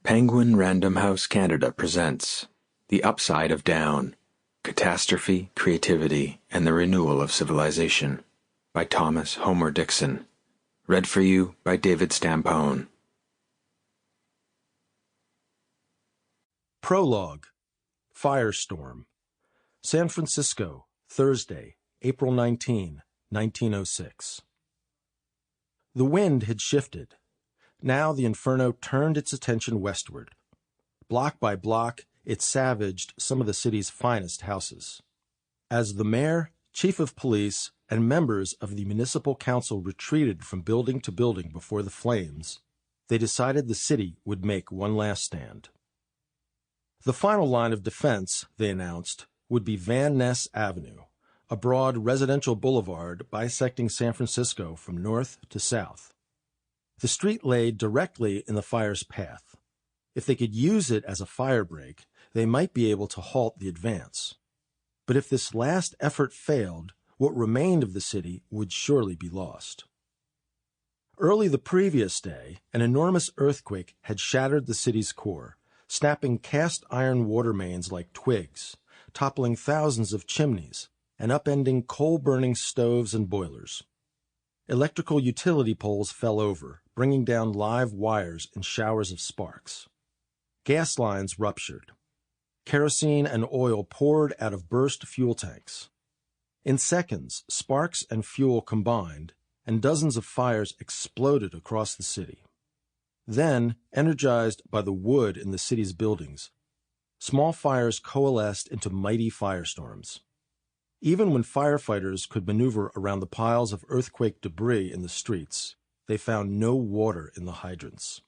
Penguin Random House Canada presents The Upside of Down, Catastrophe, Creativity, and the Renewal of Civilization by Thomas Homer-Dixon. Read for you by David Stampone. Prologue. Firestorm. San Francisco, Thursday, April 19, 1906. The wind had shifted. Now the inferno turned its attention westward. Block by block, it savaged some of the city's finest houses. As the mayor, chief of police, and members of the municipal council retreated from building to building before the flames, they decided the city would make one last stand. The final line of defense, they announced, would be Van Ness Avenue, a broad residential boulevard bisecting San Francisco from north to south. The street lay directly in the fire's path. If they could use it as a firebreak, they might be able to halt the advance. But if this last effort failed, what remained of the city would surely be lost. Early the previous day, an enormous earthquake had shattered the city's core, snapping cast iron water mains like twigs, toppling thousands of chimneys, and upending coal-burning stoves and boilers. Electrical utility poles fell over, bringing down live wires in showers of sparks. Gas lines ruptured. Kerosene and oil poured out of burst fuel tanks. In seconds, sparks and fuel combined, and dozens of fires exploded across the city. Then, energized by the wood in the city's buildings, small fires coalesced into mighty firestorms. Even when firefighters could maneuver around the piles of earthquake debris in the streets, they found no water in the hydrants.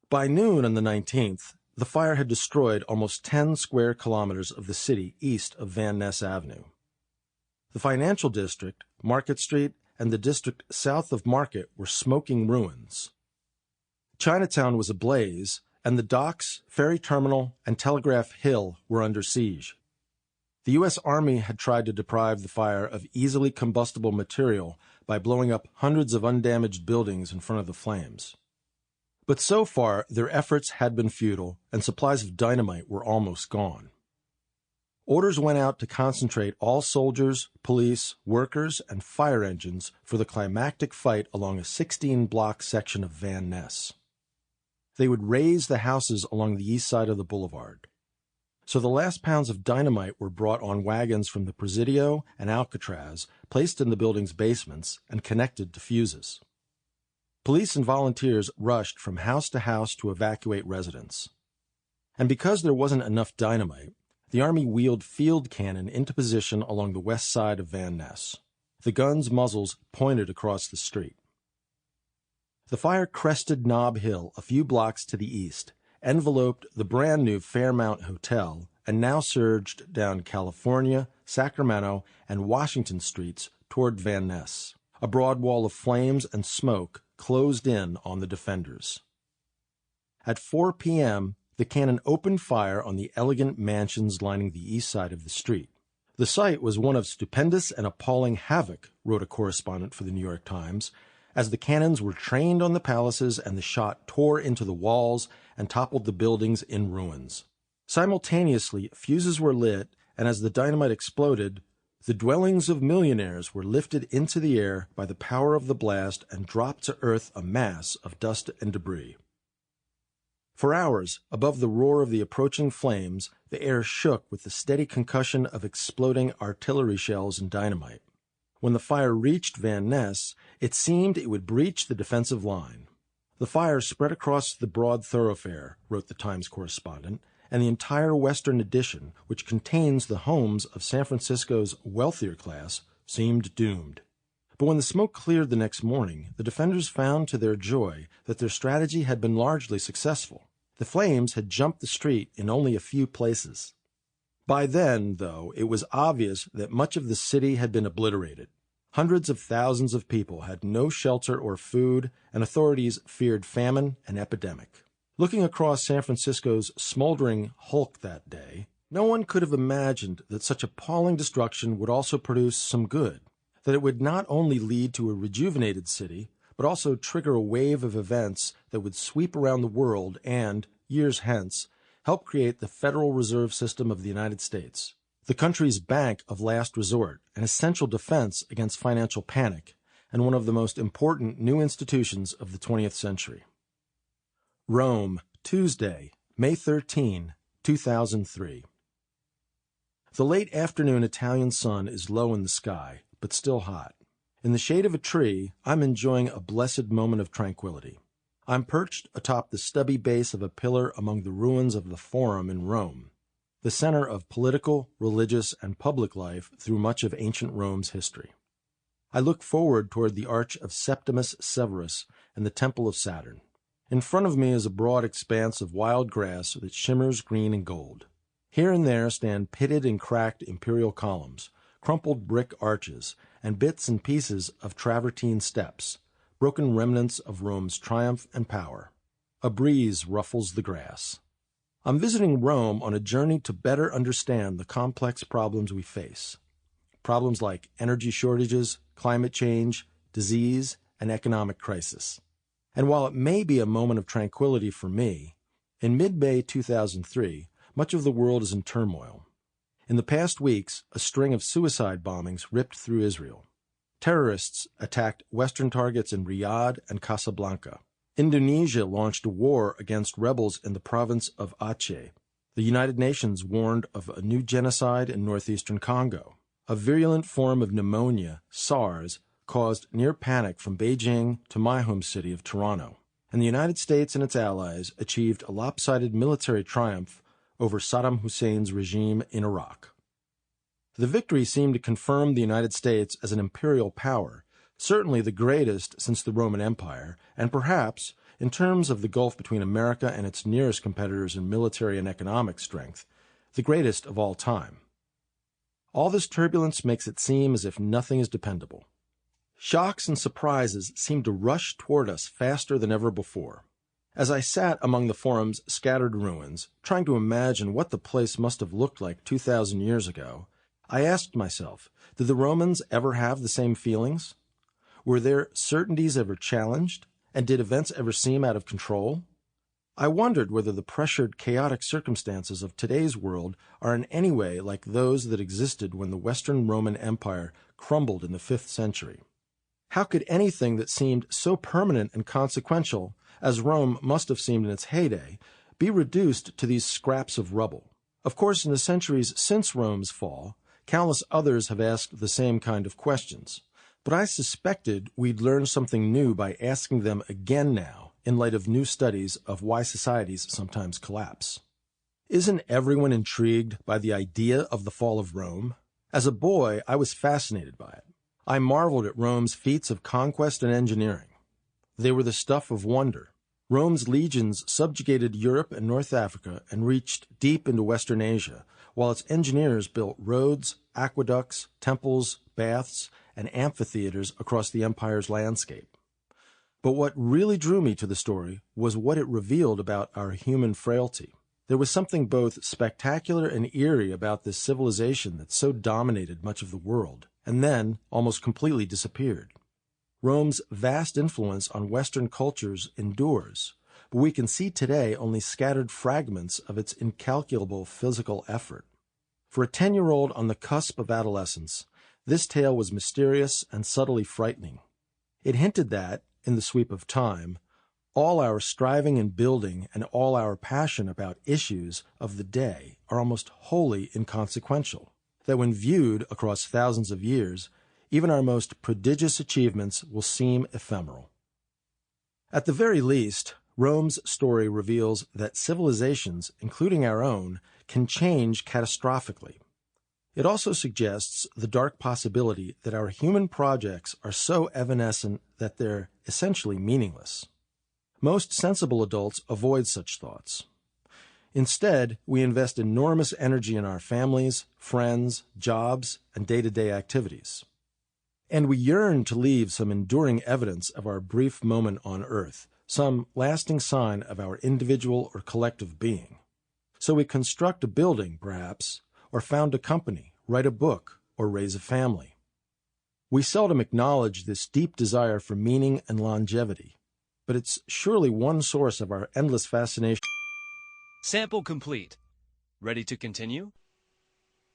By noon on the 19th, the fire had destroyed almost 10 square kilometers of the city east of Van Ness Avenue. The financial district, Market Street, and the district south of Market were smoking ruins. Chinatown was ablaze, and the docks, ferry terminal, and Telegraph Hill were under siege. The U.S. Army had tried to deprive the fire of easily combustible material by blowing up hundreds of undamaged buildings in front of the flames. But so far, their efforts had been futile, and supplies of dynamite were almost gone. Orders went out to concentrate all soldiers, police, workers, and fire engines for the climactic fight along a 16-block section of Van Ness. They would raze the houses along the east side of the boulevard. So the last pounds of dynamite were brought on wagons from the Presidio and Alcatraz, placed in the building's basements, and connected to fuses. Police and volunteers rushed from house to house to evacuate residents. And because there wasn't enough dynamite, the Army wheeled field cannon into position along the west side of Van Ness. The guns' muzzles pointed across the street. The fire crested Nob Hill a few blocks to the east, enveloped the brand-new Fairmount Hotel, and now surged down California, Sacramento, and Washington streets toward Van Ness. A broad wall of flames and smoke closed in on the defenders. At 4 p.m., the cannon opened fire on the elegant mansions lining the east side of the street. The sight was one of stupendous and appalling havoc, wrote a correspondent for the New York Times, as the cannons were trained on the palaces and the shot tore into the walls and toppled the buildings in ruins. Simultaneously, fuses were lit, and as the dynamite exploded, the dwellings of millionaires were lifted into the air by the power of the blast and dropped to earth a mass of dust and debris. For hours, above the roar of the approaching flames, the air shook with the steady concussion of exploding artillery shells and dynamite. When the fire reached Van Ness, it seemed it would breach the defensive line. The fire spread across the broad thoroughfare, wrote the Times correspondent, and the entire western addition, which contains the homes of San Francisco's wealthier class, seemed doomed. But when the smoke cleared the next morning, the defenders found to their joy that their strategy had been largely successful. The flames had jumped the street in only a few places. By then, though, it was obvious that much of the city had been obliterated. Hundreds of thousands of people had no shelter or food, and authorities feared famine and epidemic. Looking across San Francisco's smoldering hulk that day, no one could have imagined that such appalling destruction would also produce some good, that it would not only lead to a rejuvenated city, but also trigger a wave of events that would sweep around the world and, years hence, help create the Federal Reserve System of the United States, the country's bank of last resort, an essential defense against financial panic, and one of the most important new institutions of the 20th century. Rome, Tuesday, May 13, 2003. The late afternoon Italian sun is low in the sky, but still hot. In the shade of a tree, I'm enjoying a blessed moment of tranquility. I'm perched atop the stubby base of a pillar among the ruins of the Forum in Rome, the center of political, religious, and public life through much of ancient Rome's history. I look forward toward the Arch of Septimus Severus and the Temple of Saturn. In front of me is a broad expanse of wild grass that shimmers green and gold. Here and there stand pitted and cracked imperial columns, crumpled brick arches, and bits and pieces of travertine steps, broken remnants of Rome's triumph and power. A breeze ruffles the grass. I'm visiting Rome on a journey to better understand the complex problems we face. Problems like energy shortages, climate change, disease, and economic crisis. And while it may be a moment of tranquility for me, in mid-May 2003, much of the world is in turmoil. In the past weeks, a string of suicide bombings ripped through Israel. Terrorists attacked Western targets in Riyadh and Casablanca. Indonesia launched a war against rebels in the province of Aceh. The United Nations warned of a new genocide in northeastern Congo. A virulent form of pneumonia, SARS, caused near panic from Beijing to my home city of Toronto. And the United States and its allies achieved a lopsided military triumph over Saddam Hussein's regime in Iraq. The victory seemed to confirm the United States as an imperial power, certainly the greatest since the Roman Empire, and perhaps, in terms of the gulf between America and its nearest competitors in military and economic strength, the greatest of all time. All this turbulence makes it seem as if nothing is dependable. Shocks and surprises seem to rush toward us faster than ever before. As I sat among the Forum's scattered ruins, trying to imagine what the place must have looked like 2,000 years ago, I asked myself, did the Romans ever have the same feelings? Were their certainties ever challenged? And did events ever seem out of control? I wondered whether the pressured, chaotic circumstances of today's world are in any way like those that existed when the Western Roman Empire crumbled in the 5th century. How could anything that seemed so permanent and consequential, as Rome must have seemed in its heyday, be reduced to these scraps of rubble? Of course, in the centuries since Rome's fall, countless others have asked the same kind of questions. But I suspected we'd learn something new by asking them again now, in light of new studies of why societies sometimes collapse. Isn't everyone intrigued by the idea of the fall of Rome? As a boy, I was fascinated by it. I marveled at Rome's feats of conquest and engineering. They were the stuff of wonder. Rome's legions subjugated Europe and North Africa and reached deep into Western Asia, while its engineers built roads, aqueducts, temples, baths, and amphitheaters across the empire's landscape. But what really drew me to the story was what it revealed about our human frailty. There was something both spectacular and eerie about this civilization that so dominated much of the world, and then almost completely disappeared. Rome's vast influence on Western cultures endures, but we can see today only scattered fragments of its incalculable physical effort. For a 10-year-old on the cusp of adolescence, this tale was mysterious and subtly frightening. It hinted that, in the sweep of time, all our striving and building and all our passion about issues of the day are almost wholly inconsequential, that when viewed across thousands of years, even our most prodigious achievements will seem ephemeral. At the very least, Rome's story reveals that civilizations, including our own, can change catastrophically. It also suggests the dark possibility that our human projects are so evanescent that they're essentially meaningless. Most sensible adults avoid such thoughts. Instead, we invest enormous energy in our families, friends, jobs, and day-to-day activities. And we yearn to leave some enduring evidence of our brief moment on Earth, some lasting sign of our individual or collective being. So we construct a building, perhaps, or found a company, write a book, or raise a family. We seldom acknowledge this deep desire for meaning and longevity, but it's surely one source of our endless fascination. Sample complete. Ready to continue?